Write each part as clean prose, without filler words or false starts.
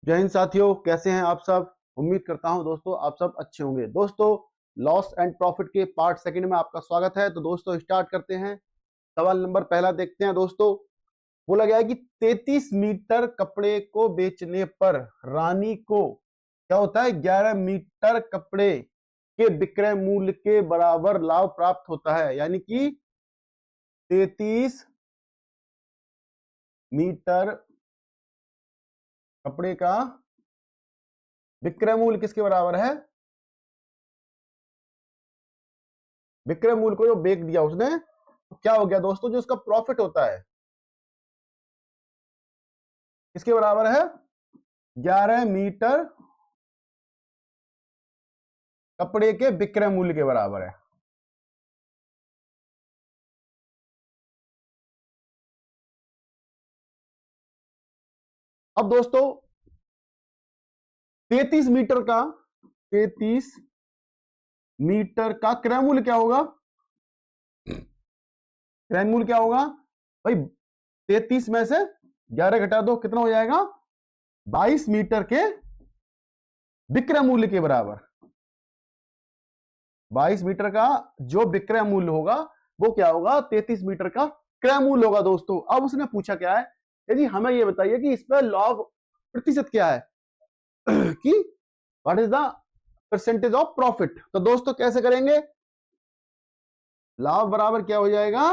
जय हिंद साथियों, कैसे हैं आप सब। उम्मीद करता हूं दोस्तों आप सब अच्छे होंगे। दोस्तों लॉस एंड प्रॉफिट के पार्ट सेकंड में आपका स्वागत है। तो दोस्तों स्टार्ट करते हैं। सवाल नंबर पहला देखते हैं। दोस्तों बोला गया है कि 33 मीटर कपड़े को बेचने पर रानी को क्या होता है, 11 मीटर कपड़े के विक्रय मूल्य के बराबर लाभ प्राप्त होता है। यानी कि 33 मीटर कपड़े का विक्रय मूल्य किसके बराबर है? विक्रय मूल्य को जो बेच दिया उसने, तो क्या हो गया दोस्तों, जो उसका प्रॉफिट होता है किसके बराबर है? 11 मीटर कपड़े के विक्रय मूल्य के बराबर है। अब दोस्तों 33 मीटर का 33 मीटर का क्रय मूल्य क्या होगा? क्रय मूल्य क्या होगा भाई? 33 में से 11 घटा दो, कितना हो जाएगा? 22 मीटर के विक्रय मूल्य के बराबर। 22 मीटर का जो विक्रय मूल्य होगा वो क्या होगा? 33 मीटर का क्रय मूल्य होगा। दोस्तों अब उसने पूछा क्या है, यदि हमें यह बताइए कि इसमें लाभ प्रतिशत क्या है कि what is the percentage of profit. तो दोस्तों कैसे करेंगे? लाभ बराबर क्या हो जाएगा?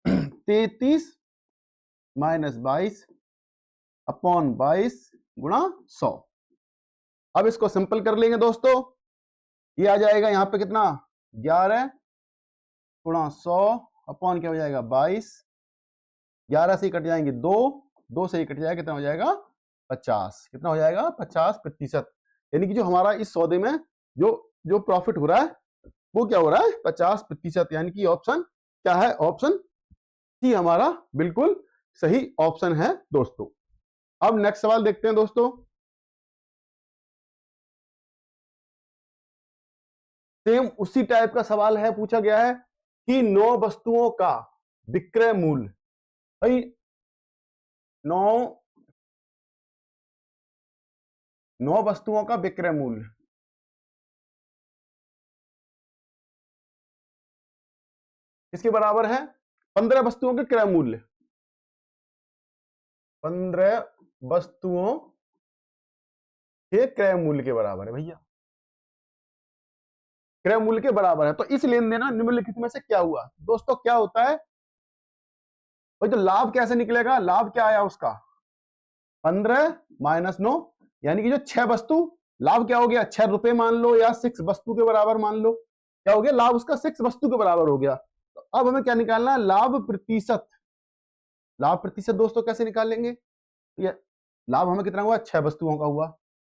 33 माइनस 22 अपॉन 22 गुणा 100। अब इसको सिंपल कर लेंगे दोस्तों। ये आ जाएगा यहां पे कितना? 11 गुणा 100 अपॉन क्या हो जाएगा? 22। 11 से ही कट जाएंगे 2 से ही कट जाएगा, कितना हो जाएगा? 50। कितना हो जाएगा? 50%। यानी कि जो हमारा इस सौदे में जो जो प्रॉफिट हो रहा है वो क्या हो रहा है? 50%। यानी कि ऑप्शन क्या है? ऑप्शन सी हमारा बिल्कुल सही ऑप्शन है दोस्तों। अब नेक्स्ट सवाल देखते हैं दोस्तों। सेम उसी टाइप का सवाल है। पूछा गया है कि 9 वस्तुओं का विक्रय मूल्य, भाई 9 वस्तुओं का विक्रय मूल्य इसके बराबर है 15 वस्तुओं के क्रय मूल्य। 15 वस्तुओं के क्रय मूल्य के बराबर है भैया। क्रय मूल्य के बराबर है। तो इस लेन देन निम्नलिखित में से क्या हुआ? दोस्तों क्या होता है भाई? तो लाभ कैसे निकलेगा? लाभ क्या आया उसका? 15 माइनस 9, यानी कि जो 6 वस्तु, लाभ क्या हो गया? 6 रुपए मान लो या 6 वस्तु के बराबर मान लो। क्या हो गया? लाभ उसका 6 वस्तु के बराबर हो गया। तो अब हमें क्या निकालना है? लाभ प्रतिशत। लाभ प्रतिशत दोस्तों कैसे निकालेंगे? ये लाभ हमें कितना हुआ? 6 वस्तुओं का हुआ,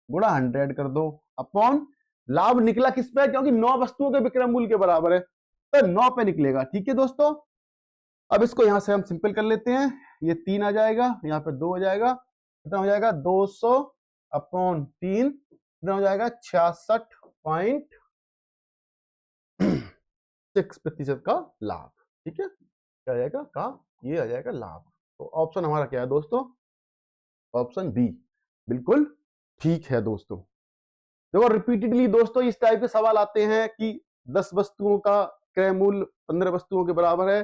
गुणा 100 कर दो अपॉन लाभ निकला किस पे? क्योंकि 9 वस्तुओं के विक्रय मूल्य के बराबर है तो 9 पे निकलेगा। ठीक है दोस्तों। अब इसको यहां से हम सिंपल कर लेते हैं। ये 3 आ जाएगा, यहां पे 2 हो जाएगा, कितना हो जाएगा? 200 अपॉन 3, कितना हो जाएगा? 66.6% का लाभ। ठीक है, क्या आ जाएगा? का ये आ जाएगा लाभ। तो ऑप्शन हमारा क्या है दोस्तों? ऑप्शन बी बिल्कुल ठीक है दोस्तों। देखो रिपीटेडली दोस्तों इस टाइप के सवाल आते हैं कि 10 वस्तुओं का क्रय मूल्य 15 वस्तुओं के बराबर है,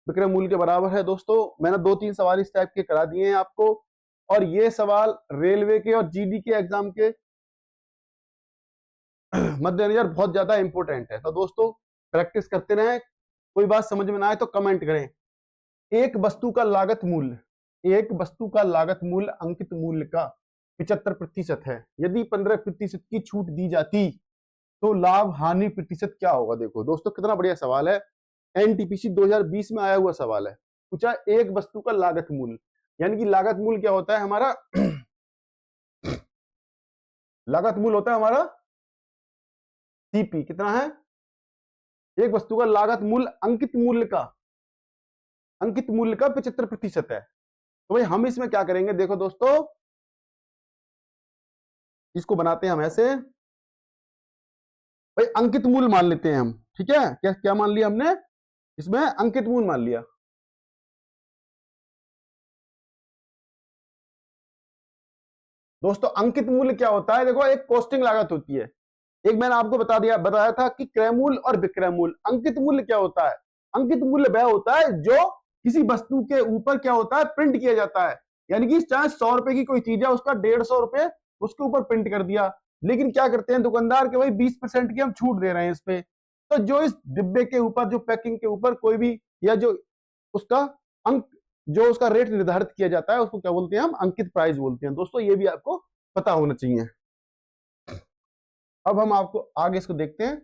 विक्रय मूल्य के बराबर है। दोस्तों मैंने 2-3 सवाल इस टाइप के करा दिए हैं आपको, और ये सवाल रेलवे के और जीडी के एग्जाम के मद्देनजर बहुत ज्यादा इंपॉर्टेंट है। तो दोस्तों प्रैक्टिस करते रहें। कोई बात समझ में ना आए तो कमेंट करें। एक वस्तु का लागत मूल्य, एक वस्तु का लागत मूल्य अंकित मूल्य का 75% है। यदि 15% की छूट दी जाती तो लाभ हानि प्रतिशत क्या होगा? देखो दोस्तों कितना बढ़िया सवाल है। एनटीपीसी 2020 में आया हुआ सवाल है। पूछा एक वस्तु का लागत मूल्य, यानी कि लागत मूल्य क्या होता है हमारा? लागत मूल्य होता है हमारा सीपी। कितना है? एक वस्तु का लागत मूल्य अंकित मूल्य का 75% है। तो भाई हम इसमें क्या करेंगे? देखो दोस्तों इसको बनाते हैं हम ऐसे, भाई अंकित मूल्य मान लेते हैं हम। ठीक है, क्या क्या मान लिया हमने? इसमें अंकित मूल्य मान लिया। दोस्तों अंकित मूल्य क्या होता है? देखो एक कॉस्टिंग लागत होती है, एक मैंने आपको बताया था कि क्रय मूल्य और विक्रय मूल्य। अंकित मूल्य क्या होता है? अंकित मूल्य वह होता है जो किसी वस्तु के ऊपर क्या होता है, प्रिंट किया जाता है। यानी कि चाहे 100 रुपए की कोई चीज है, उसका 150 रुपए उसके ऊपर प्रिंट कर दिया, लेकिन क्या करते हैं दुकानदार के भाई 20% की हम छूट दे रहे हैं इस पे। तो जो इस डिब्बे के ऊपर, जो पैकिंग के ऊपर कोई भी, या जो उसका अंक, जो उसका रेट निर्धारित किया जाता है, उसको क्या बोलते हैं हम? अंकित प्राइस बोलते हैं। दोस्तों ये भी आपको पता होना चाहिए। अब हम आपको आगे इसको देखते हैं।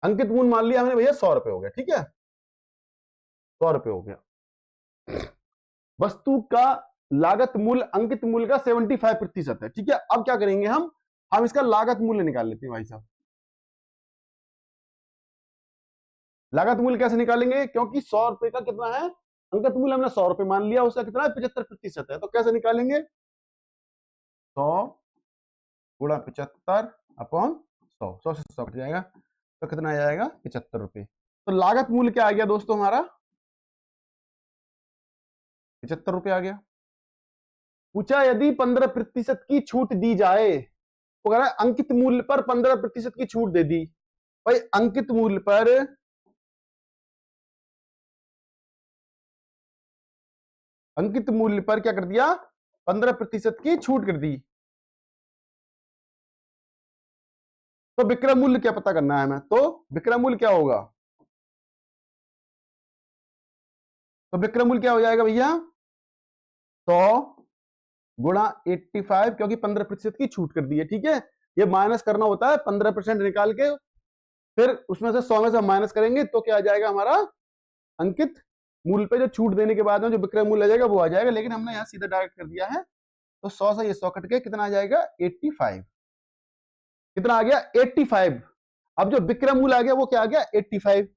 अंकित मूल्य मान लिया हमने भैया 100 रुपए हो गया, ठीक है, 100 रुपए हो गया। वस्तु का लागत मूल्य अंकित मूल्य का 75% है, ठीक है। अब क्या करेंगे हम इसका लागत मूल्य निकाल लेते हैं भाई साहब। लागत मूल्य कैसे निकालेंगे? क्योंकि 100 रुपए का कितना है अंकित मूल्य, हमने 100 रुपए मान लिया, उसका कितना है 75% है। तो कैसे निकालेंगे? 100 गुणा 75 अपॉन 100, 100 से 100 कट जाएगा, तो कितना आ जाएगा? 75 रुपए। तो लागत मूल्य क्या आ गया दोस्तों हमारा? 75 रुपए आ गया। पूछा यदि 15% की छूट दी जाए, तो कह रहा है अंकित मूल्य पर 15% की छूट दे दी। भाई अंकित मूल्य पर क्या कर दिया? 15% की छूट कर दी। तो विक्रय मूल्य क्या पता करना है हमें? तो विक्रय मूल्य क्या होगा? तो विक्रय मूल्य क्या हो जाएगा भैया? 100 गुणा 85, क्योंकि 15% की छूट कर दी है, ठीक है। ये माइनस करना होता है, 15% निकाल के फिर उसमें से 100 में से माइनस करेंगे, तो क्या आ जाएगा हमारा? अंकित मूल्य पे जो छूट देने के बाद में जो विक्रय मूल्य आ जाएगा वो आ जाएगा। लेकिन हमने यहाँ सीधा डायरेक्ट कर दिया है, तो 100 से ये 100 कट के कितना आ जाएगा? 85। कितना आ गया? 85। अब जो विक्रय मूल्य आ गया वो क्या आ गया? 85।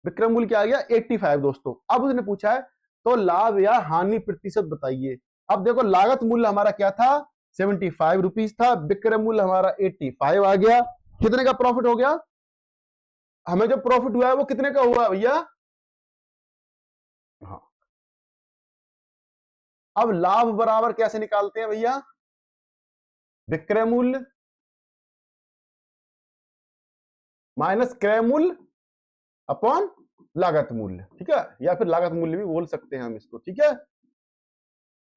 विक्रय मूल्य क्या आ गया? 85 दोस्तों। अब उसने पूछा है तो लाभ या हानि प्रतिशत बताइए। अब देखो लागत मूल्य हमारा क्या था? 75 रुपीज था। विक्रय मूल्य हमारा 85 आ गया। कितने का प्रॉफिट हो गया? हमें जो प्रॉफिट हुआ है वो कितने का हुआ भैया? हाँ। अब लाभ बराबर कैसे निकालते हैं भैया? विक्रय मूल्य माइनस क्रय मूल्य अपॉन लागत मूल्य, ठीक है, या फिर लागत मूल्य भी बोल सकते हैं हम इसको, ठीक है,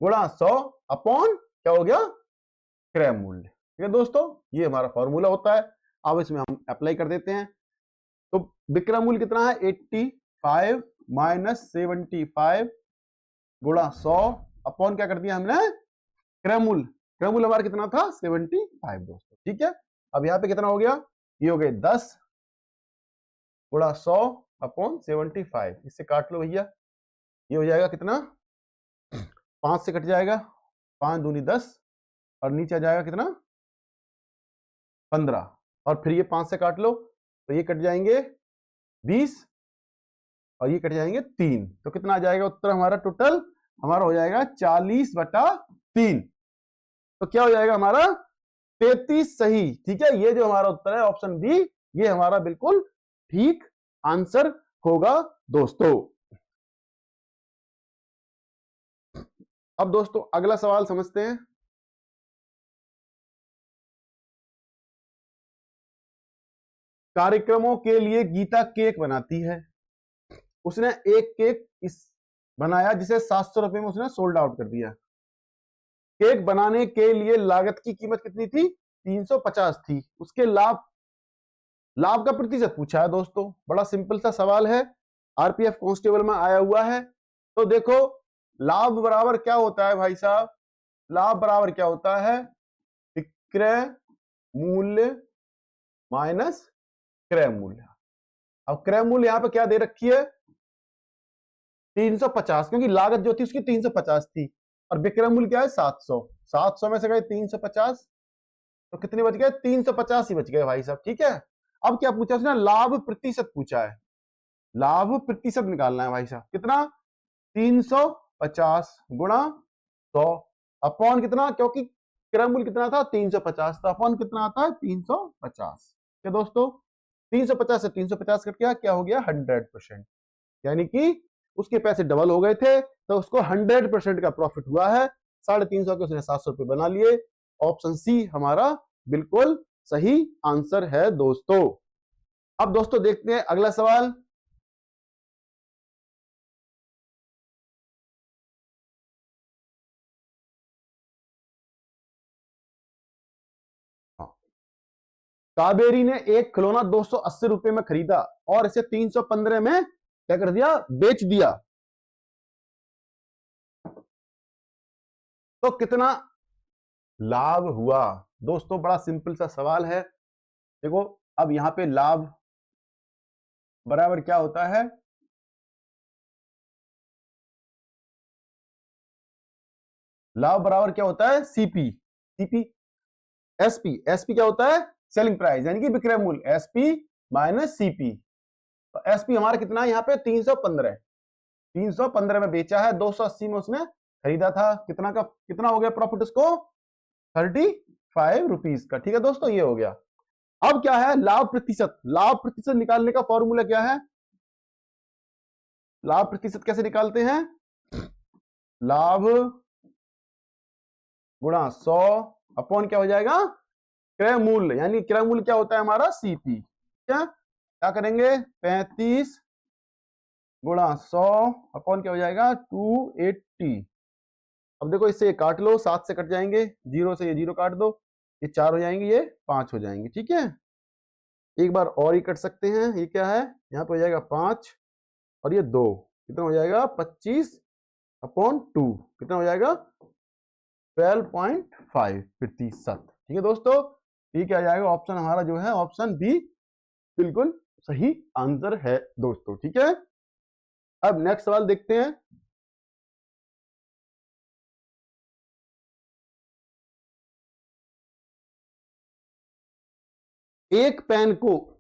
गुणा 100 अपॉन क्या हो गया? क्रय मूल्य। ठीक है दोस्तों, ये हमारा फॉर्मूला होता है। अब इसमें हम अप्लाई कर देते हैं। तो विक्रय मूल्य कितना है? 85 माइनस 75 गुणा 100 अपॉन क्या कर दिया हमने? क्रय मूल्य। क्रय मूल्य हमारा कितना था? 75 दोस्तों, ठीक है। अब यहाँ पे कितना हो गया? ये हो गए 10 गुणा 100 अपॉन 75। इससे काट लो भैया, ये हो जाएगा कितना? 5 से कट जाएगा, 5 दूनी 10, और नीचे आ जाएगा कितना? 15, और फिर ये 5 से काट लो, तो ये कट जाएंगे 20, और ये कट जाएंगे 3। तो कितना आ जाएगा उत्तर हमारा? टोटल हमारा हो जाएगा 40/3। तो क्या हो जाएगा हमारा? 33 सही, ठीक है। ये जो हमारा उत्तर है ऑप्शन बी, ये हमारा बिल्कुल ठीक आंसर होगा दोस्तों। अब दोस्तों अगला सवाल समझते हैं। कार्यक्रमों के लिए गीता केक बनाती है। उसने एक केक इस बनाया जिसे 700 रुपए में उसने सोल्ड आउट कर दिया। केक बनाने के लिए लागत की कीमत कितनी थी? 350 थी। उसके लाभ का प्रतिशत पूछा है दोस्तों। बड़ा सिंपल सा सवाल है, आरपीएफ कांस्टेबल में आया हुआ है। तो देखो लाभ बराबर क्या होता है भाई साहब? लाभ बराबर क्या होता है? विक्रय मूल्य माइनस क्रय मूल्य। अब क्रय मूल्य यहां पे क्या दे रखी है? 350, क्योंकि लागत जो थी उसकी 350 थी, और विक्रय मूल्य क्या है? 700। 700 में से गए 350, तो कितने बच गए? 350 ही बच गए भाई साहब, ठीक है। अब क्या पूछा उसने? लाभ प्रतिशत पूछा है। लाभ प्रतिशत निकालना है भाई साहब। कितना? 350 गुणा 100 अपॉन कितना? क्योंकि क्रय मूल्य कितना था? 350, तो अपॉन कितना आता है? 350। क्या दोस्तों? 350 से 350 कट गया, क्या हो गया? 100%। यानी कि उसके पैसे डबल हो गए थे, तो उसको 100% का प्रॉफिट हुआ है। 350 के उसने 700 रुपये बना लिए। ऑप्शन सी हमारा बिल्कुल सही आंसर है दोस्तों। अब दोस्तों देखते हैं अगला सवाल। हाँ। कावेरी ने एक खिलौना 280 रुपए में खरीदा और इसे 315 में क्या कर दिया, बेच दिया, तो कितना लाभ हुआ? दोस्तों बड़ा सिंपल सा सवाल है। देखो अब यहां पे लाभ बराबर क्या होता है, लाभ बराबर क्या होता है, सीपी। सीपी एसपी, एसपी क्या होता है, सेलिंग प्राइस यानी कि विक्रय मूल्य, एसपी माइनस सीपी। तो एसपी हमारा कितना है यहाँ पे 315, 315 में बेचा है, 280 में उसने खरीदा था, कितना का कितना हो गया प्रॉफिट उसको, 35 रुपीज का। ठीक है दोस्तों, ये हो गया। अब क्या है लाभ प्रतिशत, लाभ प्रतिशत निकालने का फॉर्मूला क्या है, लाभ प्रतिशत कैसे निकालते हैं, लाभ गुणा 100 अपॉन क्या हो जाएगा, क्रय मूल्य, यानी क्रय मूल्य क्या होता है हमारा सीपी। क्या करेंगे, 35 गुणा 100 अपॉन क्या हो जाएगा 280। अब देखो इससे ये काट लो, 7 से कट जाएंगे, 0 से ये 0 काट दो, ये 4 हो जाएंगे, ये 5 हो जाएंगे। ठीक है, एक बार और ही कट सकते हैं, ये क्या है, यहाँ पे हो जाएगा 5 और ये 2, कितना हो जाएगा 25 अपॉन 2, कितना हो जाएगा 12.5%। ठीक है दोस्तों, ठीक है, आ जाएगा ऑप्शन हमारा जो है ऑप्शन बी बिल्कुल सही आंसर है दोस्तों। ठीक है, अब नेक्स्ट सवाल देखते हैं। एक पेन को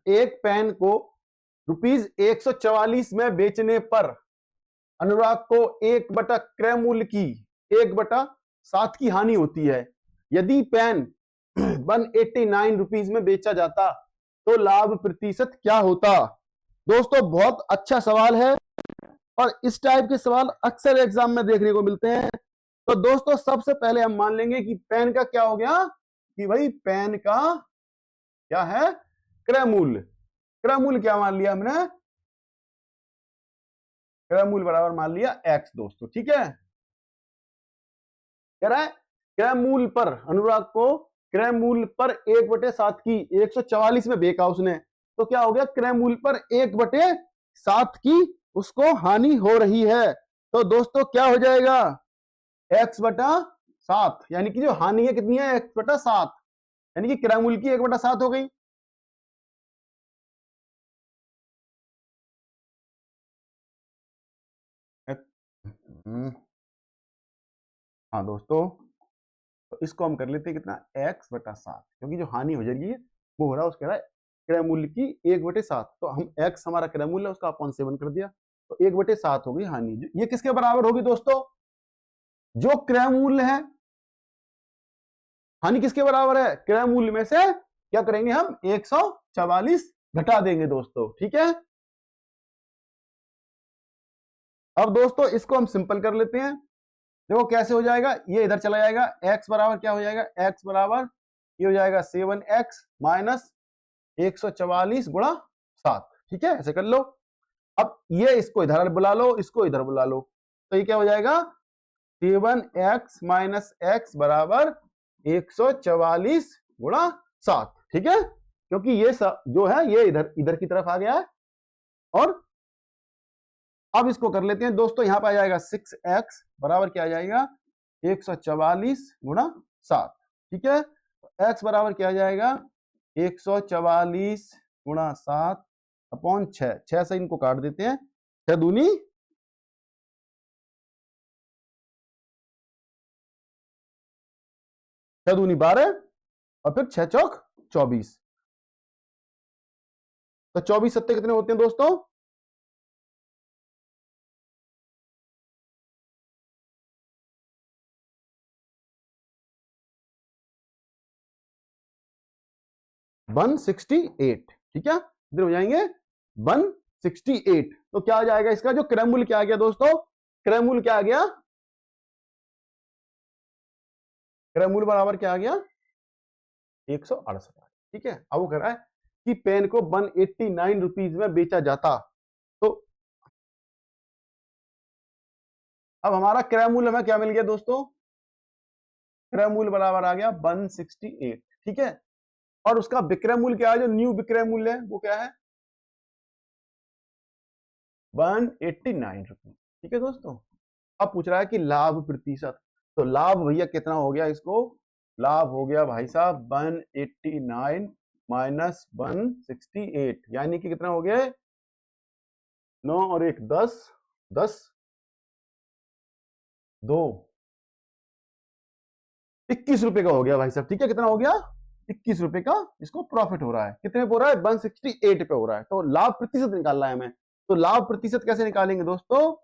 एक पेन को रुपीज 144 में बेचने पर अनुराग को 1/, क्रय मूल्य की 1/7 की हानि होती है। यदि पेन 189 रुपीज में बेचा जाता तो लाभ प्रतिशत क्या होता? दोस्तों बहुत अच्छा सवाल है और इस टाइप के सवाल अक्सर एग्जाम में देखने को मिलते हैं। तो दोस्तों सबसे पहले हम मान लेंगे कि पेन का क्या हो गया, कि भाई पेन का क्या है, क्रय मूल्य। क्रय मूल्य क्या मान लिया हमने, क्रय मूल्य बराबर मान लिया x दोस्तों। ठीक है, कह रहा है क्रय मूल्य पर अनुराग को क्रय मूल्य पर 1/7 की 144 में बेचा उसने, तो क्या हो गया, क्रय मूल्य पर 1/7 की उसको हानि हो रही है। तो दोस्तों क्या हो जाएगा, x/7, यानी कि जो हानि है कितनी है, x/7, यानी कि क्रय मूल्य की 1/7 हो गई। हाँ दोस्तों, तो इसको हम कर लेते हैं कितना, x/7, क्योंकि जो हानि हो जाएगी वो हो रहा है उसके रहा क्रय मूल्य की 1/7, तो हम x हमारा क्रय मूल्य उसका अपॉन 7 कर दिया, तो 1/7 हो गई हानि। ये किसके बराबर होगी दोस्तों, जो क्रय मूल्य है, हानि किसके बराबर है, क्रय मूल्य में से क्या करेंगे हम 144 घटा देंगे दोस्तों। ठीक है, अब दोस्तों इसको हम सिंपल कर लेते हैं। देखो कैसे हो जाएगा, ये इधर चला जाएगा, x बराबर क्या हो जाएगा, x बराबर ये हो जाएगा 7x माइनस 144 गुणा 7। ठीक है, ऐसे कर लो। अब ये इसको इधर बुला लो, इसको इधर बुला लो, तो ये क्या हो जाएगा 7x माइनस x बराबर 144 गुणा 7। ठीक है, क्योंकि ये जो है ये इधर इधर की तरफ आ गया है। और अब इसको कर लेते हैं दोस्तों, यहां पर आ जाएगा 6x बराबर क्या आ जाएगा 144 गुणा 7। ठीक है, x बराबर क्या आ जाएगा 144 गुणा 7 अपॉन 6, 6 से इनको काट देते हैं, 6 दूनी 12 और फिर 6 चौक 24, तो 24 सत्ते कितने होते हैं दोस्तों, 168। ठीक है, इधर हो जाएंगे 168। तो क्या आ जाएगा इसका जो क्रय मूल्य क्या आ गया दोस्तों, क्रय मूल्य क्या आ गया, क्रय मूल्य बराबर क्या आ गया 168। ठीक है। अब वो कह रहा है कि पेन को 189 रुपीज में बेचा जाता, तो अब हमारा क्रय मूल्य हमें क्या मिल गया दोस्तों, क्रय मूल्य बराबर आ गया 168। ठीक है। और उसका विक्रय मूल्य क्या है, जो न्यू विक्रय मूल्य है वो क्या है 189 रुपीज। ठीक है दोस्तों। अब पूछ रहा है कि लाभ प्रतिशत, तो लाभ भैया कितना हो गया, इसको लाभ हो गया भाई साहब 189 माइनस 168, यानी कि कितना हो गया 9 और 1 10, 10 2 21 रुपए का हो गया भाई साहब। ठीक है। कितना हो गया 21 रुपए का इसको प्रॉफिट हो रहा है। कितने पे हो रहा है 168 पे हो रहा है। तो लाभ प्रतिशत निकालना है हमें। तो लाभ प्रतिशत कैसे निकालेंगे दोस्तों,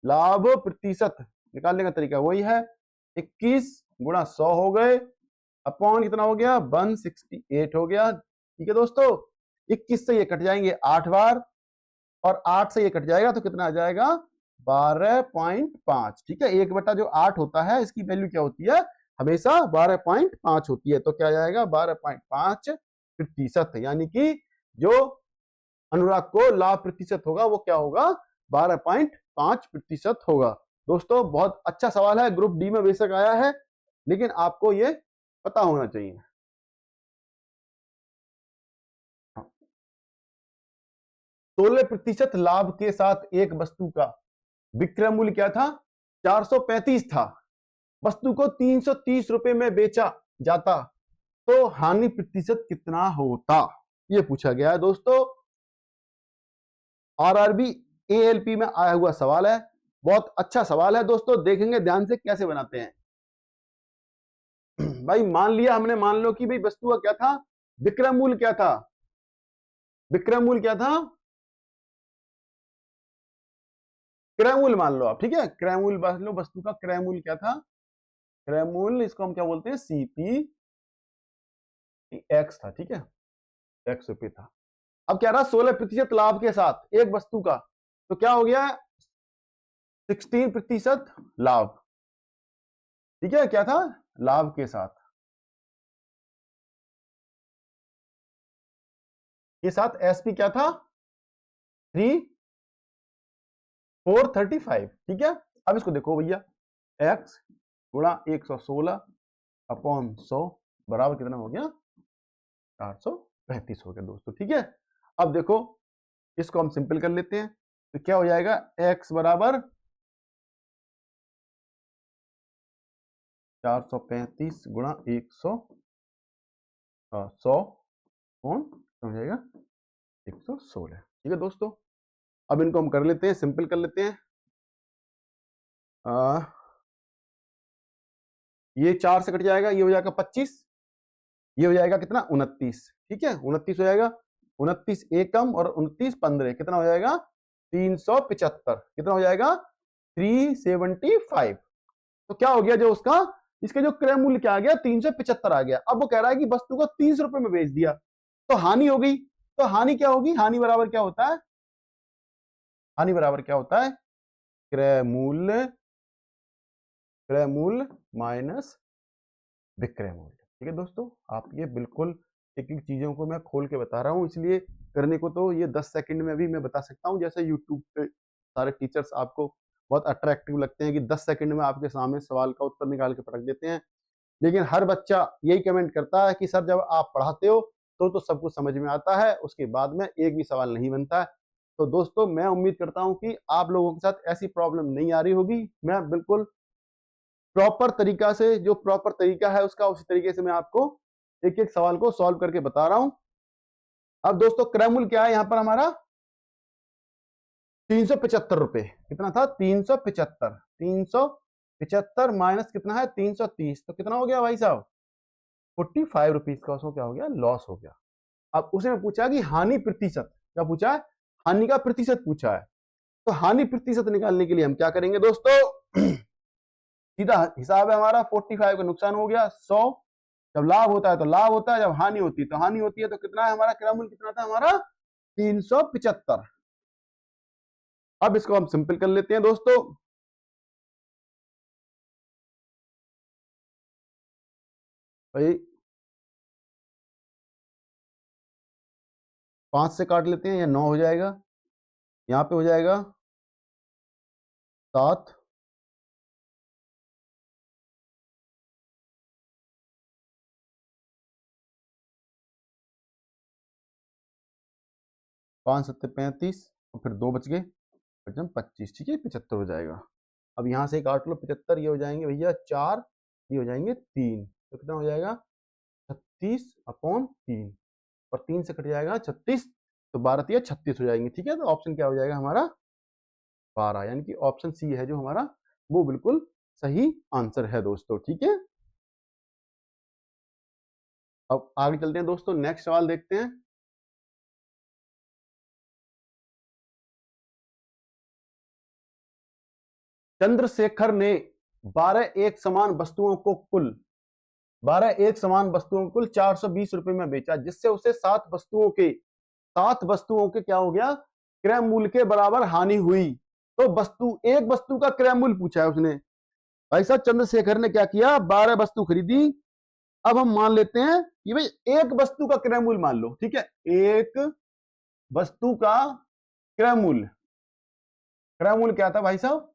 लाभ प्रतिशत निकालने का तरीका वही है, 21 गुणा 100 हो गए, अपॉन कितना हो गया 168 हो गया। ठीक है दोस्तों। 21 से ये कट जाएंगे 8 बार, और 8 से ये कट जाएगा तो कितना आ जाएगा 12.5। ठीक है। 1 बटा जो 8 होता है इसकी वैल्यू क्या होती है, हमेशा 12.5 होती है। तो क्या जाएगा 12.5%, यानी कि जो अनुराग को लाभ प्रतिशत होगा वो क्या होगा 12.5% होगा। दोस्तों बहुत अच्छा सवाल है, ग्रुप डी में बेशक आया है, लेकिन आपको ये पता होना चाहिए। 16% लाभ के साथ एक वस्तु का विक्रय मूल्य क्या था 435 था, वस्तु को 330 रुपए में बेचा जाता, तो हानि प्रतिशत कितना होता, ये पूछा गया है दोस्तों। आरआरबी एएलपी में आया हुआ सवाल है, बहुत अच्छा सवाल है दोस्तों, देखेंगे ध्यान से कैसे बनाते हैं। भाई मान लिया हमने, मान लो कि भाई वस्तु का क्या था विक्रय मूल्य, क्या था विक्रय मूल्य, क्या था क्रय मूल्य मान लो आप। ठीक है। क्रय मूल्य मान लो, वस्तु का क्रय मूल्य क्या था, क्रय मूल्य इसको हम क्या बोलते हैं सीपी एक्स था। ठीक है। एक्स रुपये था। अब कह रहा 16% लाभ के साथ एक वस्तु का, तो क्या हो गया 16% लाभ। ठीक है। क्या था लाभ के साथ, के साथ एसपी क्या था 3435। ठीक है। अब इसको देखो भैया, एक्स गुणा 116 अपॉन 100 बराबर कितना हो गया 435 हो गया दोस्तों। ठीक है। अब देखो इसको हम सिंपल कर लेते हैं, तो क्या हो जाएगा x बराबर 435 गुणा 100 100 कौन हो जाएगा 116। ठीक है दोस्तों। अब इनको हम कर लेते हैं, सिंपल कर लेते हैं। ये 4 से कट जाएगा, ये हो जाएगा 25, ये हो जाएगा कितना 29। ठीक है। 29 हो जाएगा, 29 एक कम और 29 15 कितना हो जाएगा 375। कितना हो जाएगा 375। तो क्या हो गया जो उसका, इसका जो क्रय मूल्य क्या आ गया 375 आ गया। अब वो कह रहा है कि वस्तु को 30 रुपए में बेच दिया, तो हानि हो गई। तो हानि क्या होगी, हानि बराबर क्या होता है, हानि बराबर क्या होता है क्रय मूल्य, क्रय मूल्य माइनस विक्रय मूल्य। ठीक है दोस्तों। आप ये बिल्कुल एक एक चीजों को मैं खोल के बता रहा हूं, इसलिए करने को तो ये 10 सेकंड में भी मैं बता सकता हूं। जैसे यूट्यूब पे सारे टीचर्स आपको बहुत अट्रैक्टिव लगते हैं कि 10 सेकंड में आपके सामने सवाल का उत्तर निकाल के पटक देते हैं, लेकिन हर बच्चा यही कमेंट करता है कि सर जब आप पढ़ाते हो तो सब कुछ समझ में आता है, उसके बाद में एक भी सवाल नहीं बनता है। तो दोस्तों मैं उम्मीद करता हूं कि आप लोगों के साथ ऐसी प्रॉब्लम नहीं आ रही होगी। मैं बिल्कुल प्रॉपर तरीका से, जो प्रॉपर तरीका है उसका, उसी तरीके से मैं आपको एक एक सवाल को सॉल्व करके बता रहा हूं। अब दोस्तों क्रय मूल्य क्या है यहां पर हमारा 375 रुपए। कितना था 375, 375 माइनस कितना है 330, तो कितना हो गया भाई साहब 45 रुपीज का उसको क्या हो गया लॉस हो गया। अब उसे में पूछा कि हानि प्रतिशत, क्या पूछा है हानि का प्रतिशत पूछा है। तो हानि प्रतिशत निकालने के लिए हम क्या करेंगे दोस्तों, सीधा हिसाब है हमारा 45 का नुकसान हो गया 100, जब लाभ होता है तो लाभ होता है, जब हानि होती है तो हानि होती है। तो कितना है हमारा क्रय मूल्य, कितना था हमारा 375। अब इसको हम सिंपल कर लेते हैं दोस्तों। भाई 5 से काट लेते हैं, या 9 हो जाएगा, यहां पे हो जाएगा 7, 5 7 35, और फिर 2 बच गए, 25, ठीक है, 75 हो जाएगा। अब यहां से काट लो 75, ये हो जाएंगे भैया 4, ये हो जाएंगे 3, तो कितना हो जाएगा 36/3, और 3 से कट जाएगा 36, तो 12 या 36 हो जाएंगे, ठीक है। तो ऑप्शन क्या हो जाएगा हमारा 12, यानी कि ऑप्शन सी है जो हमारा, वो बिल्कुल सही आंसर है दोस्तों, ठीक है। अब आगे चलते हैं दोस्तों, नेक्स्ट सवाल देखते हैं। चंद्रशेखर ने 12 एक समान वस्तुओं को कुल 420 रुपए में बेचा, जिससे उसे 7 वस्तुओं के क्या हो गया, क्रय मूल्य के बराबर हानि हुई। तो एक वस्तु का क्रय मूल्य पूछा है उसने। भाई साहब चंद्रशेखर ने क्या किया, 12 वस्तु खरीदी। अब हम मान लेते हैं कि भाई एक वस्तु का क्रय मूल्य मान लो, ठीक है, एक वस्तु का क्रय मूल्य क्या था भाई साहब,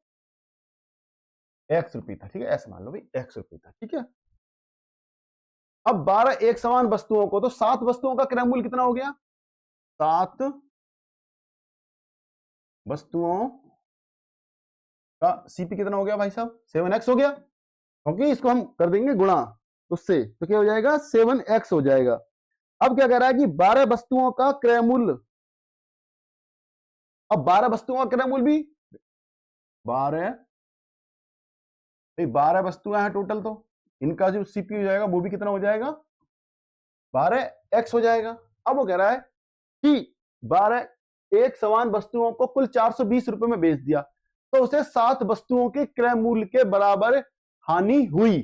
₹X था, ठीक है, ऐसे मान लो भाई ₹X था, ठीक है। अब 12 एक समान वस्तुओं को, तो 7 वस्तुओं का क्रय मूल्य कितना हो गया, 7 वस्तुओं का सीपी कितना हो गया भाई साहब, 7x हो गया, क्योंकि इसको हम कर देंगे गुणा उससे, तो क्या हो जाएगा 7x हो जाएगा। अब क्या कह रहा है कि 12 वस्तुओं का क्रय मूल्य, अब 12 वस्तुओं का क्रय मूल्य भी 12 वस्तुएं हैं टोटल, तो इनका जो सीपी हो जाएगा वो भी कितना हो जाएगा 12x हो जाएगा। अब वो कह रहा है कि 12 एक समान वस्तुओं को कुल 420 रुपए में बेच दिया, तो उसे 7 वस्तुओं के क्रय मूल्य के बराबर हानि हुई।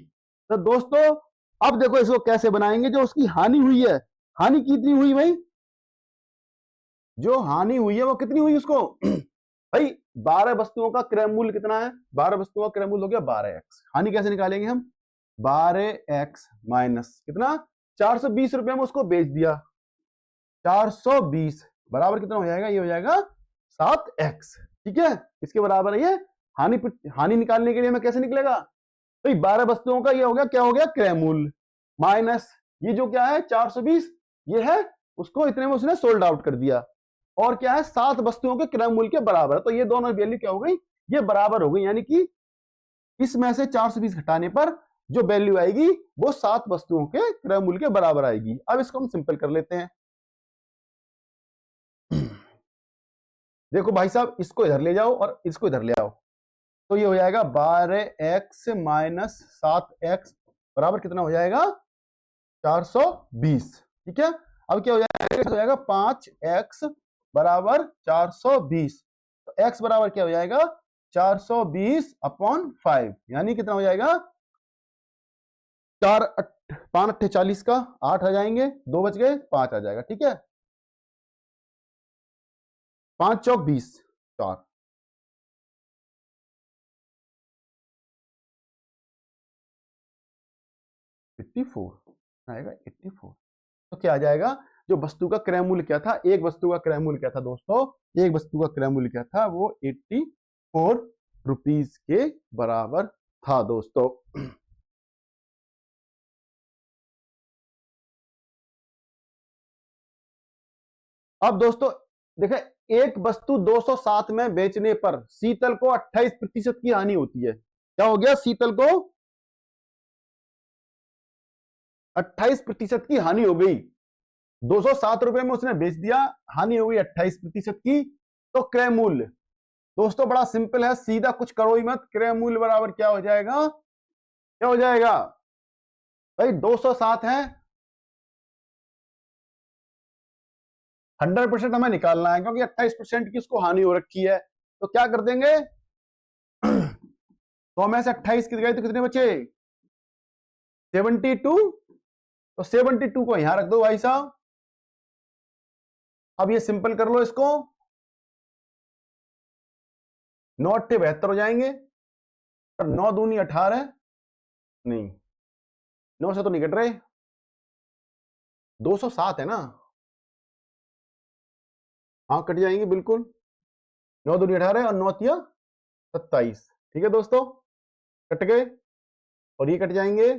तो दोस्तों अब देखो इसको कैसे बनाएंगे, जो उसकी हानि हुई है, हानि कितनी हुई भाई, जो हानि हुई है वो कितनी हुई उसको भाई 12 वस्तुओं का क्रय मूल्य कितना है, 12 वस्तुओं का क्रय मूल्य हो गया 12x, हानि कैसे निकालेंगे हम, 12x माइनस कितना 420 रुपए में उसको बेच दिया, 420 बराबर कितना हो जाएगा, ये हो जाएगा 7x, ठीक है। इसके बराबर है ये हानि निकालने के लिए हमें कैसे निकलेगा, तो 12 वस्तुओं का ये हो गया, क्या हो गया क्रय मूल्य, माइनस ये जो क्या है 420, ये है उसको इतने में उसने सोल्ड आउट कर दिया, और क्या है 7 वस्तुओं के क्रय मूल्य के बराबर, तो ये दोनों वैल्यू क्या हो गई, ये बराबर हो गई, यानी कि इसमें से 420 घटाने पर जो वैल्यू आएगी वो 7 वस्तुओं के क्रय मूल्य के बराबर आएगी। अब इसको हम सिंपल कर लेते हैं। देखो भाई साहब इसको इधर ले जाओ और इसको इधर ले आओ, तो ये हो जाएगा 12x माइनस 7x बराबर कितना हो जाएगा 420, ठीक है। अब क्या हो जाएगा 5x बराबर 420, तो x बराबर क्या हो जाएगा 420/5, यानी कितना हो जाएगा 5 8 40 का 8 आ जाएंगे, 2 बच गए 5 आ जाएगा, ठीक है, 5 चौक 20, 4 84 आएगा 84, तो क्या आ जाएगा, जो वस्तु का क्रय मूल्य क्या था, एक वस्तु का क्रय मूल्य क्या था दोस्तों, एक वस्तु का क्रय मूल्य क्या था, वो 84 रुपीज के बराबर था दोस्तों। अब दोस्तों देखें, एक वस्तु 207 में बेचने पर शीतल को 28% की हानि होती है, क्या हो गया, शीतल को 28% की हानि हो गई, 207 रुपए में उसने बेच दिया, हानि हो गई 28% की, तो क्रय मूल्य दोस्तों बड़ा सिंपल है, सीधा कुछ करो ही मत, क्रय मूल्य बराबर क्या हो जाएगा, क्या हो जाएगा भाई 207 है, 100% हमें निकालना है, क्योंकि 28% की उसको हानि हो रखी है, तो क्या कर देंगे 100 में से 28 कितने गए, तो कितने बचे 72, तो 72 को यहां रख दो भाई साहब। अब ये सिंपल कर लो इसको, 9 8 72 हो जाएंगे, और 9 दूनी 18, नहीं 9 से तो नहीं कट रहे, 207 है ना, हाँ कट जाएंगे बिल्कुल, 9 दूनी 18 और 9 तिया 27। ठीक है दोस्तों, कट गए, और ये कट जाएंगे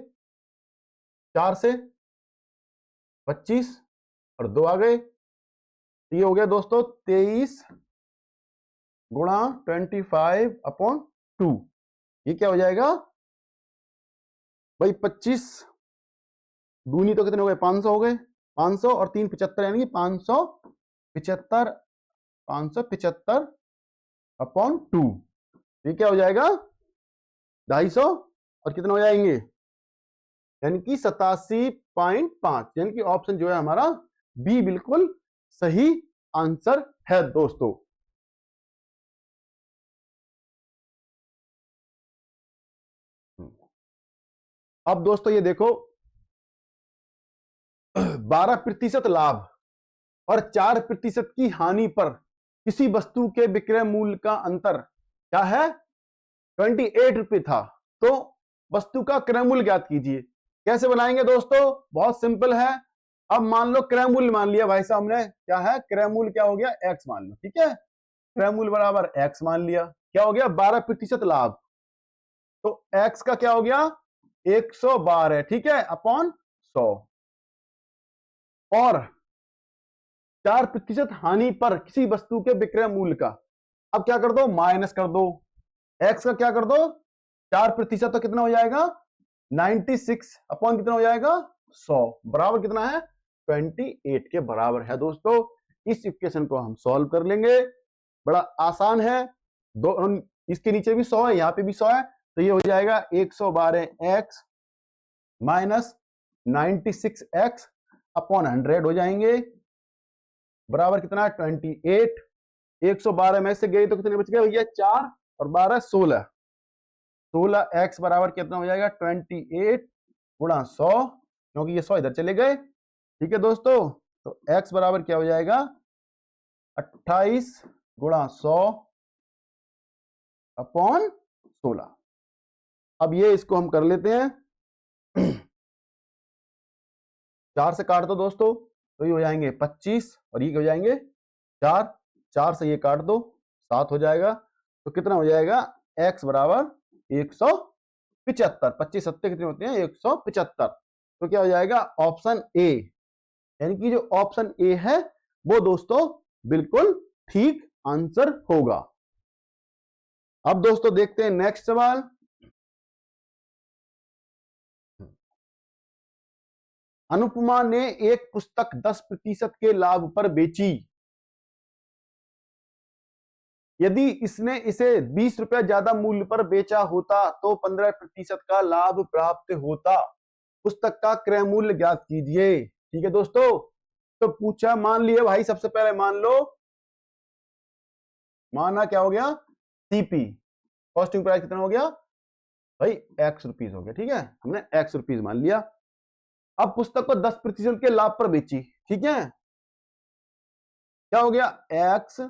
4 से 25 और 2 आ गए, तो ये हो गया दोस्तों 23 गुणा 25/2। ये क्या हो जाएगा भाई, 25 दूनी तो कितने हो गए, 500 हो गए, 500 और 3 75, यानी कि 575, 575/2। ये क्या हो जाएगा 250, और कितने हो जाएंगे, यानी कि 87.5, यानी कि ऑप्शन जो है हमारा बी बिल्कुल सही आंसर है दोस्तों। अब दोस्तों ये देखो, 12% लाभ और 4% की हानि पर किसी वस्तु के विक्रय मूल्य का अंतर क्या है, 28 रुपये था, तो वस्तु का क्रय मूल्य ज्ञात कीजिए। कैसे बनाएंगे दोस्तों, बहुत सिंपल है। अब मान लो क्रय मूल्य मान लिया भाई साहब ने, क्या है क्रय मूल्य, क्या हो गया एक्स मान लो, ठीक है, क्रय मूल्य बराबर एक्स मान लिया, क्या हो गया 12% लाभ, तो एक्स का क्या हो गया 112, ठीक है, अपॉन 100, और 4% हानि पर किसी वस्तु के विक्रय मूल्य का, अब क्या कर दो माइनस कर दो, एक्स का क्या कर दो 4%, तो कितना हो जाएगा 96 अपॉन कितना हो जाएगा 100, बराबर कितना है 28 के बराबर है दोस्तों। इस इक्वेशन को हम सॉल्व कर लेंगे, बड़ा आसान है, दो इसके नीचे भी 100 है, यहां पे भी 100 है, तो ये हो जाएगा 112x माइनस 96x अपॉन 100 हो जाएंगे, बराबर कितना 28। 112 में से गए तो कितने बच गए भैया 4 और 12 16, 16x बराबर कितना हो जाएगा 28 गुणा 100, क्योंकि ये 100 इधर चले गए, ठीक है दोस्तों, तो x बराबर क्या हो जाएगा 28 गुणा 100 अपॉन 16। अब ये इसको हम कर लेते हैं 4 से काट दो दोस्तों, तो ये हो जाएंगे 25 और ये हो जाएंगे 4, 4 से ये काट दो 7 हो जाएगा, तो कितना हो जाएगा x बराबर 175, 25 सत्ते कितने होते हैं 175, तो क्या हो जाएगा ऑप्शन ए, यानी कि जो ऑप्शन ए है वो दोस्तों बिल्कुल ठीक आंसर होगा। अब दोस्तों देखते हैं नेक्स्ट सवाल। अनुपमा ने एक पुस्तक 10% के लाभ पर बेची, यदि इसने इसे 20 रुपए ज्यादा मूल्य पर बेचा होता तो 15% का लाभ प्राप्त होता, पुस्तक का क्रय मूल्य ज्ञात कीजिए। ठीक है दोस्तों, तो पूछा, मान लिए भाई, सबसे पहले मान लो, माना क्या हो गया सीपी, कॉस्टिंग प्राइस कितना हो गया भाई एक्स रुपीज हो गया, ठीक है, हमने एक्स रुपीज मान लिया। अब पुस्तक को 10% के लाभ पर बेची, ठीक है, क्या हो गया एक्स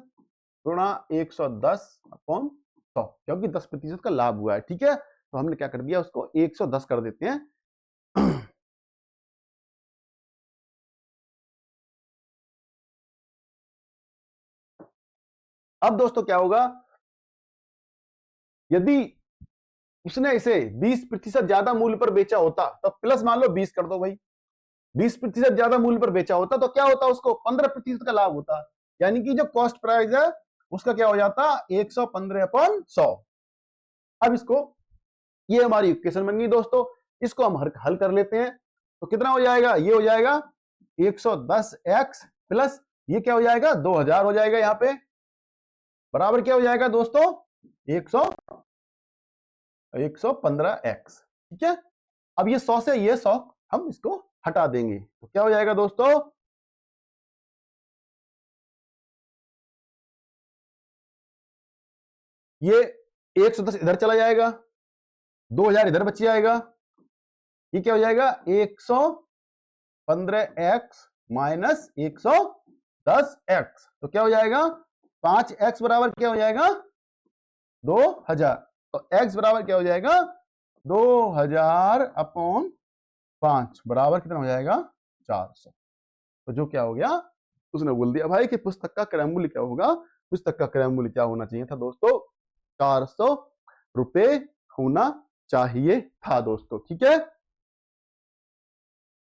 गुणा 110 अपॉन 100, क्योंकि 10% का लाभ हुआ है, ठीक है, तो हमने क्या कर दिया उसको 110 कर देते हैं। अब दोस्तों क्या होगा, यदि उसने इसे 20% ज्यादा मूल्य पर बेचा होता, तो प्लस मान लो 20 कर दो भाई, 20% ज्यादा मूल्य पर बेचा होता तो क्या होता, उसको 15% का लाभ होता, यानी कि जो कॉस्ट प्राइस है उसका क्या हो जाता 115/100। अब इसको, ये हमारी इक्वेशन बन गई दोस्तों, इसको हम हल कर लेते हैं, तो कितना हो जाएगा, ये हो जाएगा 110x प्लस ये क्या हो जाएगा 2000 हो जाएगा यहां पे, बराबर क्या हो जाएगा दोस्तों 115x, ठीक है। अब ये 100 से ये 100 हम इसको हटा देंगे, तो क्या हो जाएगा दोस्तों, ये 110 इधर चला जाएगा, 2000 इधर बच जाएगा, ये क्या हो जाएगा 115x माइनस 110x, तो क्या हो जाएगा 5x बराबर क्या हो जाएगा 2000। तो x बराबर क्या हो जाएगा 2000/5 बराबर कितना हो जाएगा 400। तो जो क्या हो गया उसने बोल दिया भाई कि पुस्तक का क्रय मूल्य क्या होगा, पुस्तक का क्रय मूल्य क्या होना चाहिए था दोस्तों 400 रुपए होना चाहिए था दोस्तों। ठीक है।